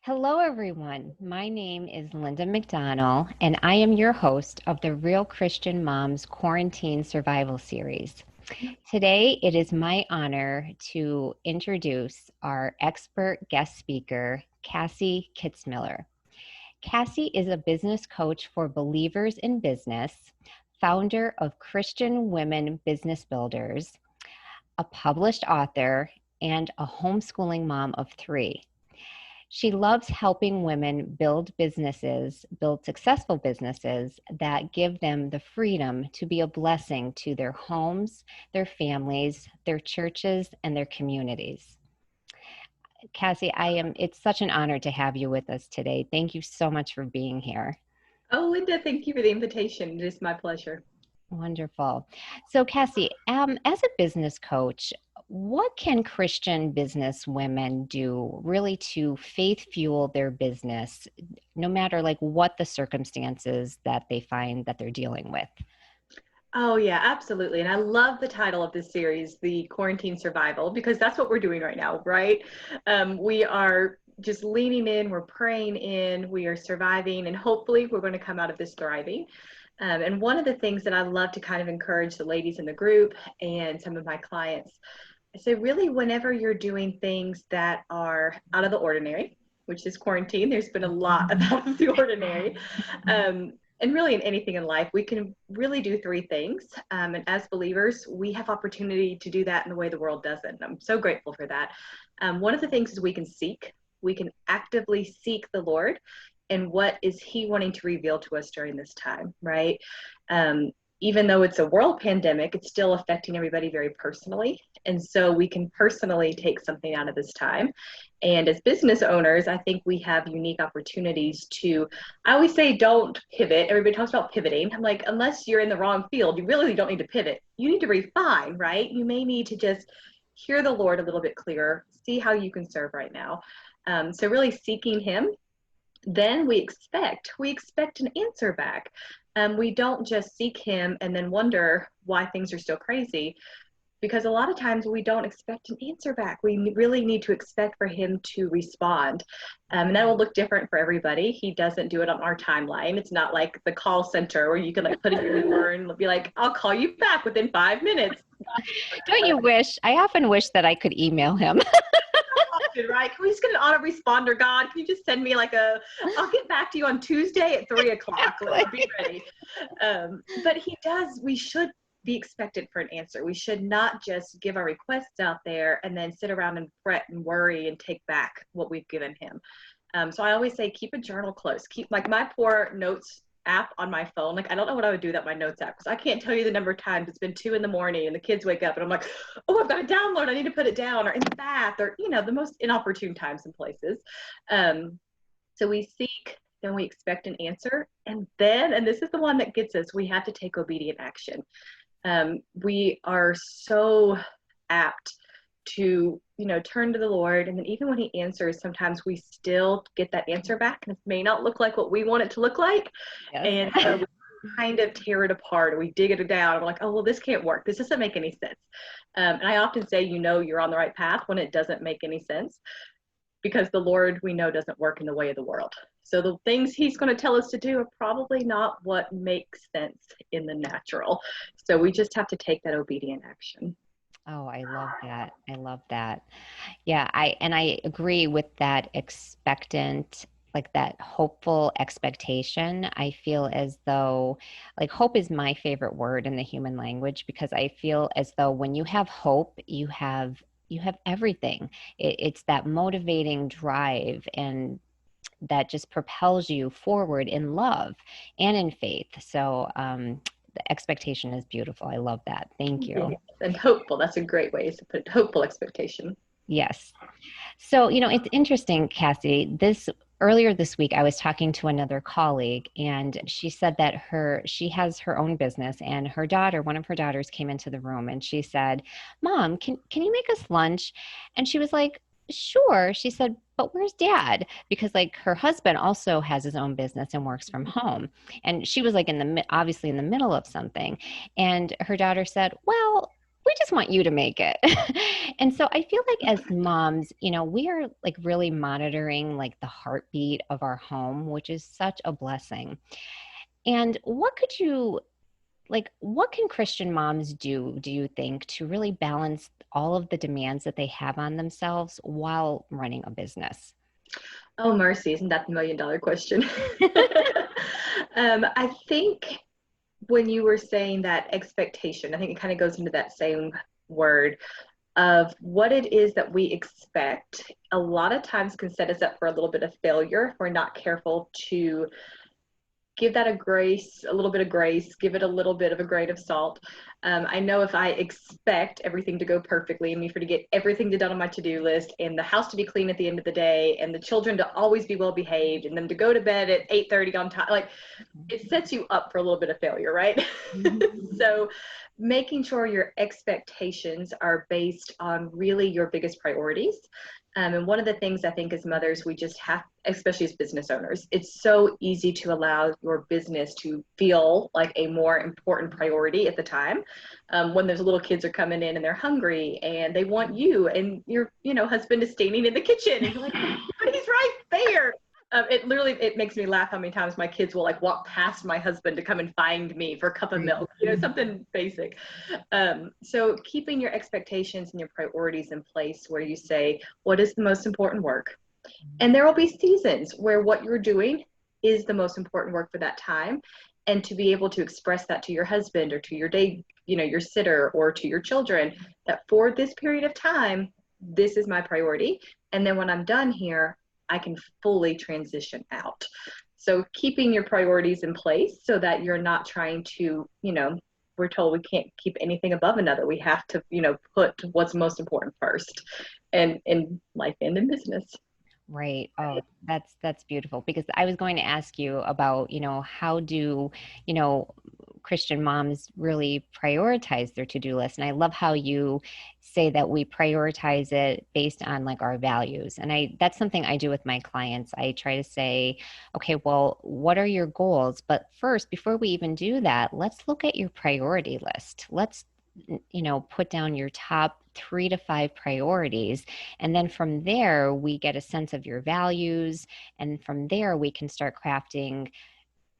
Hello, everyone. My name is Linda McDonnell, and I am your host of the Real Christian Moms Quarantine Survival Series. Today, it is my honor to introduce our expert guest speaker, Cassie Kitzmiller. Cassie is a business coach for believers in business, founder of Christian Women Business Builders, a published author, and a homeschooling mom of three. She loves helping women build successful businesses that give them the freedom to be a blessing to their homes, their families, their churches, and their communities. Cassie, it's such an honor to have you with us today. Thank you so much for being here. Oh, Linda, thank you for the invitation. It is my pleasure. Wonderful. So, Cassie, as a business coach, what can Christian business women do really to faith fuel their business, no matter like what the circumstances that they find that they're dealing with? Oh, yeah, absolutely. And I love the title of this series, The Quarantine Survival, because that's what we're doing right now, right? We are just leaning in, we're praying in, we are surviving, and hopefully we're going to come out of this thriving. And one of the things that I love to kind of encourage the ladies in the group and some of my clients, I say, really, whenever you're doing things that are out of the ordinary, which is quarantine, there's been a lot of out of the ordinary. And really in anything in life, we can really do three things. And as believers, we have opportunity to do that in the way the world doesn't. I'm so grateful for that. One of the things is we can actively seek the Lord and what is he wanting to reveal to us during this time, right? Even though it's a world pandemic, it's still affecting everybody very personally. And so we can personally take something out of this time. And as business owners, I think we have unique opportunities to, I always say, don't pivot. Everybody talks about pivoting. I'm like, unless you're in the wrong field, you really don't need to pivot. You need to refine, right? You may need to just hear the Lord a little bit clearer, see how you can serve right now. So really seeking him. Then we expect an answer back. We don't just seek him and then wonder why things are still crazy, because a lot of times we don't expect an answer back. We really need to expect for him to respond. And that will look different for everybody. He doesn't do it on our timeline. It's not like the call center where you can like put in your number and be like, I'll call you back within 5 minutes. Don't you wish? I often wish that I could email him. Right? Can we just get an autoresponder, God? Can you just send me I'll get back to you on Tuesday at 3:00. Like, be ready. But we should be expected for an answer. We should not just give our requests out there and then sit around and fret and worry and take back what we've given him. So I always say, keep a journal close. Keep like my poor notes app on my phone. Like, I don't know what I would do without my notes app, because I can't tell you the number of times it's been 2 a.m. and the kids wake up and I'm like, oh, I've got to download. I need to put it down, or in the bath, or, the most inopportune times and places. So we seek, then we expect an answer. And this is the one that gets us, we have to take obedient action. We are so apt to, turn to the Lord. And then even when he answers, sometimes we still get that answer back, and it may not look like what we want it to look like. Yes. And so we kind of tear it apart, or we dig it down. And we're like, oh, well, this can't work. This doesn't make any sense. And I often say, you're on the right path when it doesn't make any sense, because the Lord, we know, doesn't work in the way of the world. So the things he's going to tell us to do are probably not what makes sense in the natural. So we just have to take that obedient action. Oh, I love that. I love that. Yeah, I agree with that expectant, like that hopeful expectation. I feel as though, like, hope is my favorite word in the human language, because I feel as though when you have hope, you have everything. It's that motivating drive, and that just propels you forward in love and in faith. So, the expectation is beautiful. I love that. Thank you. Yes. And hopeful. That's a great way to put it. Hopeful expectation. Yes. So, it's interesting, Cassie, earlier this week, I was talking to another colleague, and she said that she has her own business, and one of her daughters came into the room, and she said, Mom, can you make us lunch? And she was like, sure. She said, but where's Dad? Because like her husband also has his own business and works from home. And she was like obviously in the middle of something. And her daughter said, well, we just want you to make it. And so I feel like as moms, we are like really monitoring like the heartbeat of our home, which is such a blessing. And what can Christian moms do you think, to really balance all of the demands that they have on themselves while running a business? Oh, mercy, isn't that the $1 million question? I think when you were saying that expectation, I think it kind of goes into that same word of what it is that we expect. A lot of times can set us up for a little bit of failure if we're not careful to give that a little bit of grace, give it a little bit of a grain of salt. I know if I expect everything to go perfectly and me for to get everything done on my to-do list and the house to be clean at the end of the day and the children to always be well behaved and them to go to bed at 8:30 on time, like it sets you up for a little bit of failure, right? So making sure your expectations are based on really your biggest priorities. And one of the things I think as mothers, we just have, especially as business owners, it's so easy to allow your business to feel like a more important priority at the time. When those little kids are coming in and they're hungry and they want you, and your, husband is standing in the kitchen, and you're like, but he's right there. It makes me laugh how many times my kids will like walk past my husband to come and find me for a cup of milk, something basic. So keeping your expectations and your priorities in place where you say, what is the most important work? And there will be seasons where what you're doing is the most important work for that time. And to be able to express that to your husband or to your day, your sitter or to your children, that for this period of time, this is my priority. And then when I'm done here, I can fully transition out. So keeping your priorities in place so that you're not trying to, we're told we can't keep anything above another. We have to, put what's most important first, and in life and in business. Right. Oh, that's beautiful, because I was going to ask you about, how do, you know, Christian moms really prioritize their to-do list. And I love how you say that we prioritize it based on like our values. And that's something I do with my clients. I try to say, okay, well, what are your goals? But first, before we even do that, let's look at your priority list. Let's put down your top 3 to 5 priorities. And then from there, we get a sense of your values. And from there, we can start crafting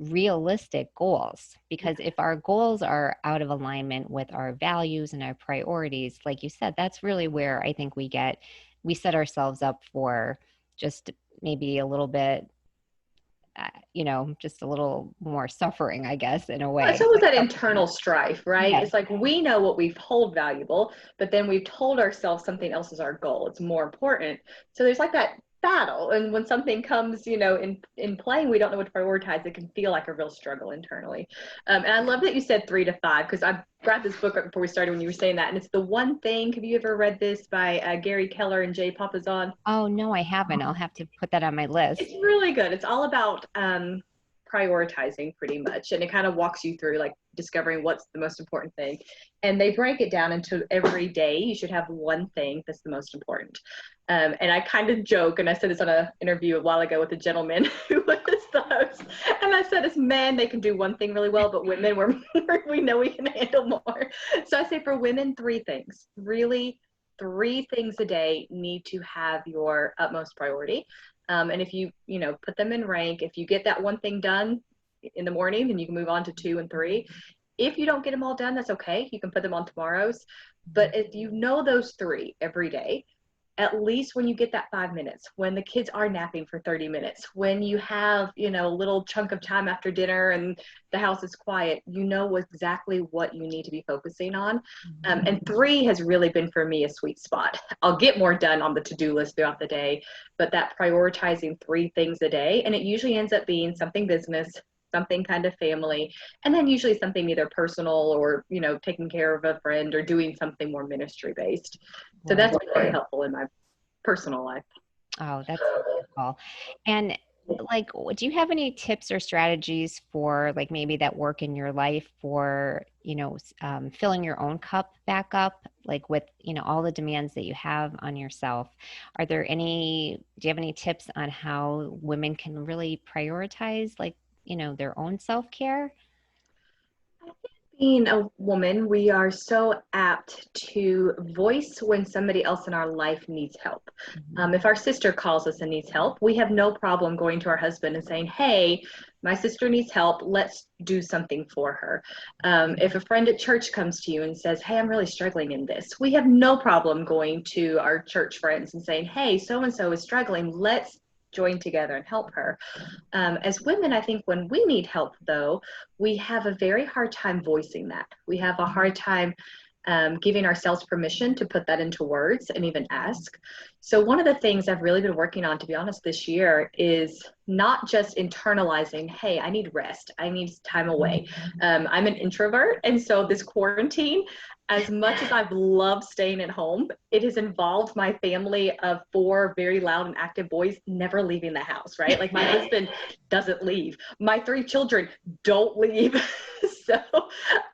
realistic goals. Because if our goals are out of alignment with our values and our priorities, like you said, that's really where I think we set ourselves up for just maybe a little bit, just a little more suffering, I guess, in a Well, it's way. always that internal strife, right? Yes. It's like we know what we hold valuable, but then we've told ourselves something else is our goal. It's more important. So there's like that battle. And when something comes, in playing, we don't know what to prioritize. It can feel like a real struggle internally. And I love that you said 3 to 5, because I grabbed this book right before we started when you were saying that. And it's The One Thing. Have you ever read this by Gary Keller and Jay Papasan? Oh, no, I haven't. I'll have to put that on my list. It's really good. It's all about prioritizing pretty much. And it kind of walks you through like discovering what's the most important thing. And they break it down into every day. You should have one thing that's the most important. And I kind of joke, and I said this on an interview a while ago with a gentleman who was the host. And I said, as men, they can do one thing really well, but women, we know we can handle more. So I say for women, 3 things. Really, 3 things a day need to have your utmost priority. And if you, put them in rank, if you get that one thing done in the morning, then you can move on to 2 and 3. If you don't get them all done, that's okay. You can put them on tomorrow's. But if you know those 3 every day, at least when you get that 5 minutes, when the kids are napping for 30 minutes, when you have, a little chunk of time after dinner and the house is quiet, you know exactly what you need to be focusing on. And 3 has really been for me a sweet spot. I'll get more done on the to-do list throughout the day, but that prioritizing 3 things a day, and it usually ends up being something business, something kind of family, and then usually something either personal or, taking care of a friend or doing something more ministry based. So Right. that's been really helpful in my personal life. Oh, that's wonderful. And like, do you have any tips or strategies for like maybe that work in your life for, filling your own cup back up, like with, all the demands that you have on yourself? Do you have any tips on how women can really prioritize like, their own self-care? I think Being a woman, we are so apt to voice when somebody else in our life needs help. Mhm. If our sister calls us and needs help, we have no problem going to our husband and saying, "Hey, my sister needs help. Let's do something for her." If a friend at church comes to you and says, "Hey, I'm really struggling in this," we have no problem going to our church friends and saying, "Hey, so and so is struggling. Let's join together and help her." As women, I think when we need help, though, we have a very hard time voicing that. We have a hard time giving ourselves permission to put that into words and even ask. So, one of the things I've really been working on, to be honest, this year is not just internalizing, "Hey, I need rest, I need time away." I'm an introvert. And so, this quarantine, as much as I've loved staying at home, it has involved my family of four very loud and active boys never leaving the house, right? Like my husband doesn't leave. My three children don't leave. So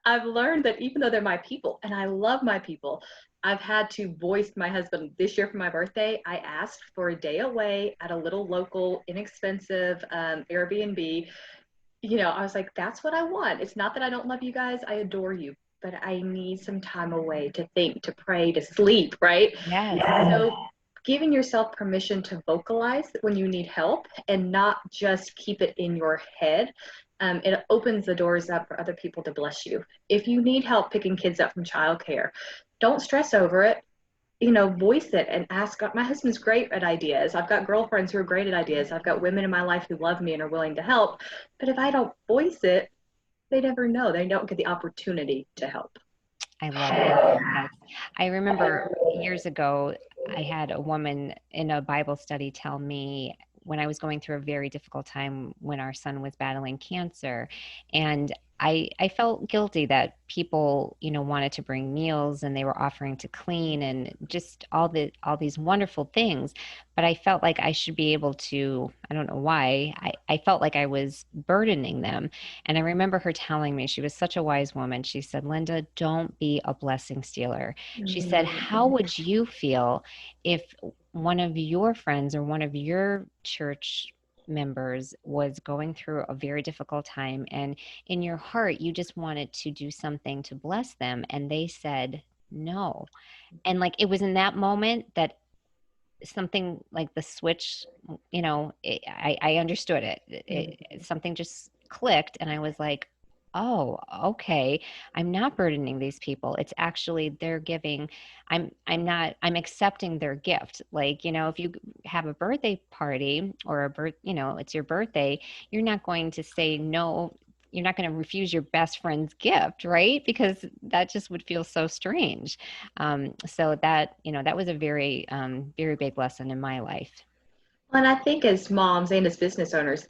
I've learned that even though they're my people and I love my people, I've had to voice my husband. This year for my birthday, I asked for a day away at a little local, inexpensive Airbnb. I was like, that's what I want. It's not that I don't love you guys. I adore you, but I need some time away to think, to pray, to sleep, right? Yes. So giving yourself permission to vocalize when you need help and not just keep it in your head, it opens the doors up for other people to bless you. If you need help picking kids up from childcare, don't stress over it. Voice it and ask. My husband's great at ideas. I've got girlfriends who are great at ideas. I've got women in my life who love me and are willing to help. But if I don't voice it, they never know. They don't get the opportunity to help. I love that. Yes. I remember years ago, I had a woman in a Bible study tell me when I was going through a very difficult time when our son was battling cancer. And I felt guilty that people, wanted to bring meals and they were offering to clean and just all these wonderful things. But I felt like I should be able to, I don't know why, I felt like I was burdening them. And I remember her telling me, she was such a wise woman. She said, Linda, don't be a blessing stealer. She said, how would you feel if one of your friends or one of your church members was going through a very difficult time and in your heart you just wanted to do something to bless them and they said no? And like it was in that moment that something like the switch, I understood something just clicked and I was like, oh, okay, I'm not burdening these people. It's actually they're giving. I'm accepting their gift. Like, if you have a birthday party or it's your birthday, you're not going to say no. You're not going to refuse your best friend's gift, right? Because that just would feel so strange. So that was a very, very big lesson in my life. And I think as moms and as business owners,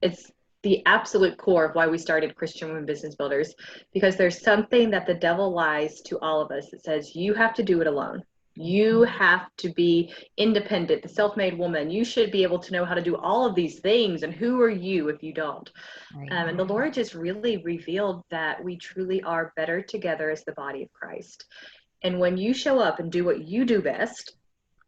it's the absolute core of why we started Christian Women Business Builders, because there's something that the devil lies to all of us that says you have to do it alone. You have to be independent, the self-made woman. You should be able to know how to do all of these things. And who are you if you don't? Right. And the Lord just really revealed that we truly are better together as the body of Christ. And when you show up and do what you do best,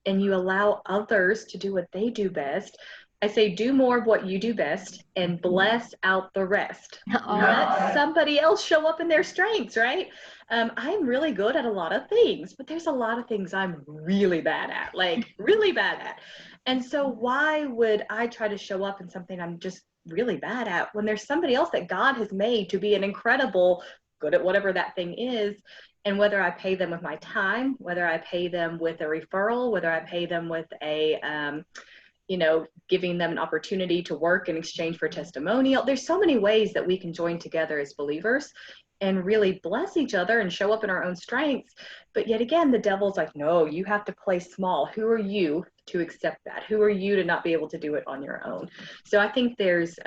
and you allow others to do what they do best, I say do more of what you do best and bless out the rest. Oh, Let somebody else show up in their strengths, right? I'm really good at a lot of things, but there's a lot of things I'm really bad at, like really bad at. And so why would I try to show up in something I'm just really bad at when there's somebody else that God has made to be an incredible good at whatever that thing is? And whether I pay them with my time, whether I pay them with a referral, whether I pay them with giving them an opportunity to work in exchange for a testimonial. There's so many ways that we can join together as believers and really bless each other and show up in our own strengths. But yet again, the devil's like, no, you have to play small. Who are you to accept that? Who are you to not be able to do it on your own? So I think there's,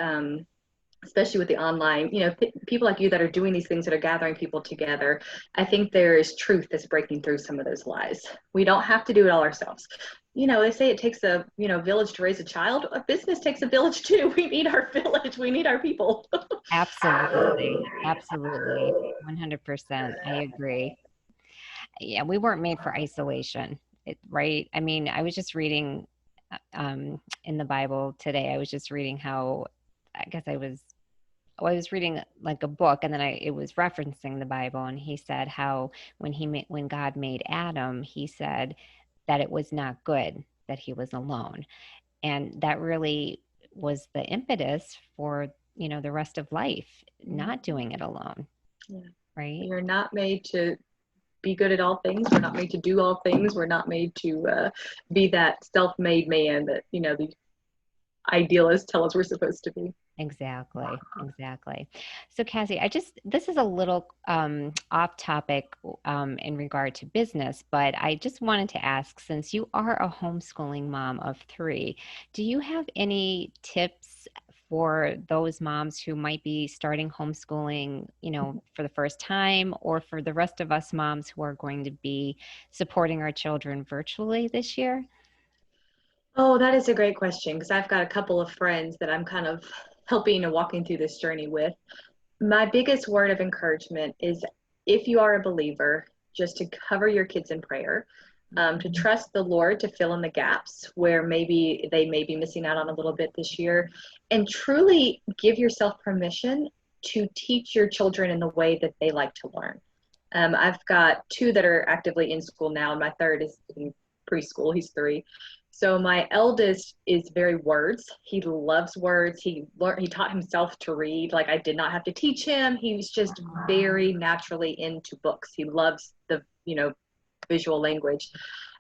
especially with the online, people like you that are doing these things that are gathering people together. I think there is truth that's breaking through some of those lies. We don't have to do it all ourselves. They say it takes a village to raise a child. A business takes a village too. We need our village. We need our people. absolutely. Absolutely. 100%. I agree. Yeah, we weren't made for isolation, right? I mean, I was just reading in the Bible today. I was just reading how I guess I was I was reading like a book, and then it was referencing the Bible, and he said how when God made Adam, he said that it was not good that he was alone. And that really was the impetus for, the rest of life, not doing it alone. Yeah. Right? We are not made to be good at all things. We're not made to do all things. We're not made to be that self-made man that, the idealists tell us we're supposed to be. Exactly. So Cassie, this is a little off topic in regard to business, but I just wanted to ask, since you are a homeschooling mom of 3, do you have any tips for those moms who might be starting homeschooling, for the first time, or for the rest of us moms who are going to be supporting our children virtually this year? Oh, that is a great question because I've got a couple of friends that I'm kind of helping and walking through this journey with. My biggest word of encouragement is if you are a believer, just to cover your kids in prayer, to trust the Lord to fill in the gaps where maybe they may be missing out on a little bit this year, and truly give yourself permission to teach your children in the way that they like to learn. I've got 2 that are actively in school now, and my third is in preschool. He's 3. So my eldest is very words. He loves words. He taught himself to read. Like I did not have to teach him. He was just very naturally into books. He loves the, visual language.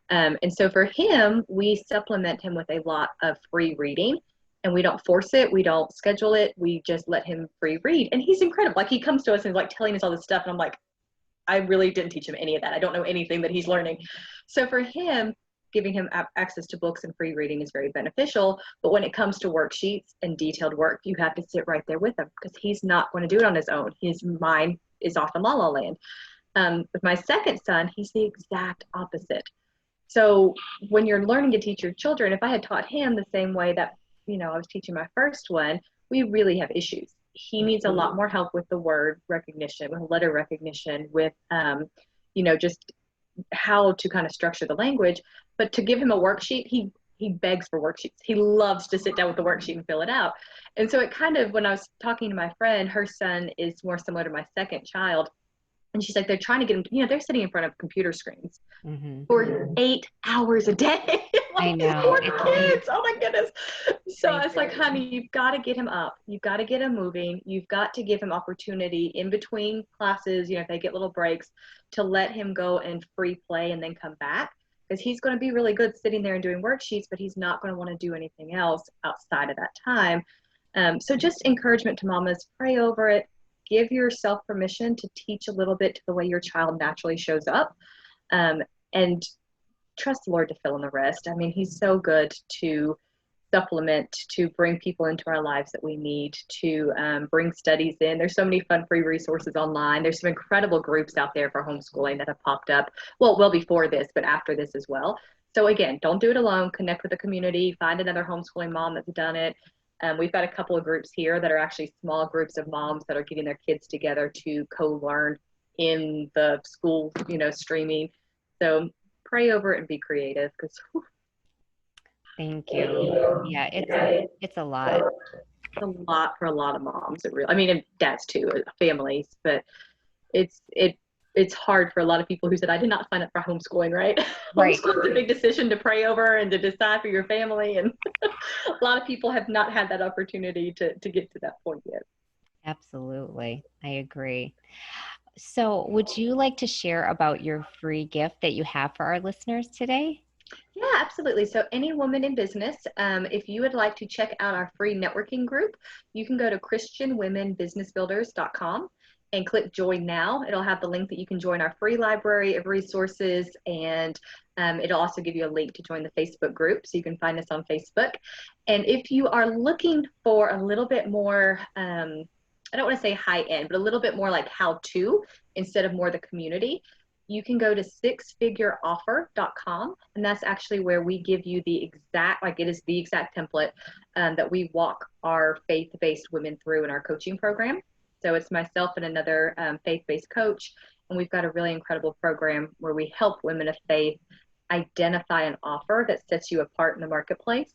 And so for him, we supplement him with a lot of free reading. And we don't force it. We don't schedule it. We just let him free read. And he's incredible. Like he comes to us and like telling us all this stuff. And I'm like, I really didn't teach him any of that. I don't know anything that he's learning. So for him, giving him access to books and free reading is very beneficial. But when it comes to worksheets and detailed work, you have to sit right there with him because he's not going to do it on his own. His mind is off in la la land. With my second son, he's the exact opposite. So when you're learning to teach your children, if I had taught him the same way that, I was teaching my first one, we really have issues. He needs a lot more help with the word recognition, with letter recognition, with, just how to kind of structure the language. But to give him a worksheet, he begs for worksheets. He loves to sit down with the worksheet and fill it out. And so it kind of, when I was talking to my friend, her son is more similar to my second child. And she's like, they're trying to get him, they're sitting in front of computer screens for 8 hours a day. I Like these know. poor kids. Oh my goodness. So I was like, honey, you've got to get him up. You've got to get him moving. You've got to give him opportunity in between classes, if they get little breaks, to let him go and free play and then come back. Because he's going to be really good sitting there and doing worksheets, but he's not going to want to do anything else outside of that time. So just encouragement to mamas, pray over it. Give yourself permission to teach a little bit to the way your child naturally shows up, and trust the Lord to fill in the rest. I mean, he's so good to supplement, to bring people into our lives that we need, to bring studies in. There's so many fun free resources online. There's some incredible groups out there for homeschooling that have popped up, well before this, but after this as well. So again, don't do it alone. Connect with the community. Find another homeschooling mom that's done it. We've got a couple of groups here that are actually small groups of moms that are getting their kids together to co-learn in the school, streaming. So pray over it and be creative because Thank you. Yeah, it's a lot. it's a lot for a lot of moms. It really, I mean, and dads too, families, but it's hard for a lot of people who said, I did not sign up for homeschooling, right? Right. Homeschooling is a big decision to pray over and to decide for your family. And a lot of people have not had that opportunity to get to that point yet. Absolutely. I agree. So, would you like to share about your free gift that you have for our listeners today? Yeah, absolutely. So any woman in business, if you would like to check out our free networking group, you can go to christianwomenbusinessbuilders.com and click join now. It'll have the link that you can join our free library of resources, and it'll also give you a link to join the Facebook group, so you can find us on Facebook. And if you are looking for a little bit more, I don't want to say high end, but a little bit more like how to instead of more the community, you can go to sixfigureoffer.com, and that's actually where we give you the exact, like it is the exact template that we walk our faith-based women through in our coaching program. So it's myself and another faith-based coach, and we've got a really incredible program where we help women of faith identify an offer that sets you apart in the marketplace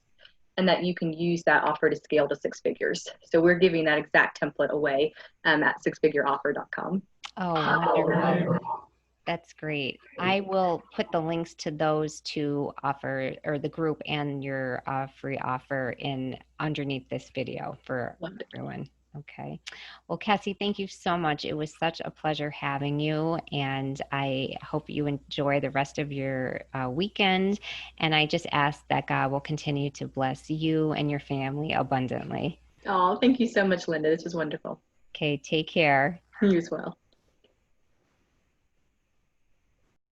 and that you can use that offer to scale to six figures. So we're giving that exact template away at sixfigureoffer.com. Oh, wonderful. That's great. I will put the links to those two offer or the group and your free offer in underneath this video for everyone. Okay. Well, Cassie, thank you so much. It was such a pleasure having you, and I hope you enjoy the rest of your weekend. And I just ask that God will continue to bless you and your family abundantly. Oh, thank you so much, Linda. This was wonderful. Okay, take care. You as well.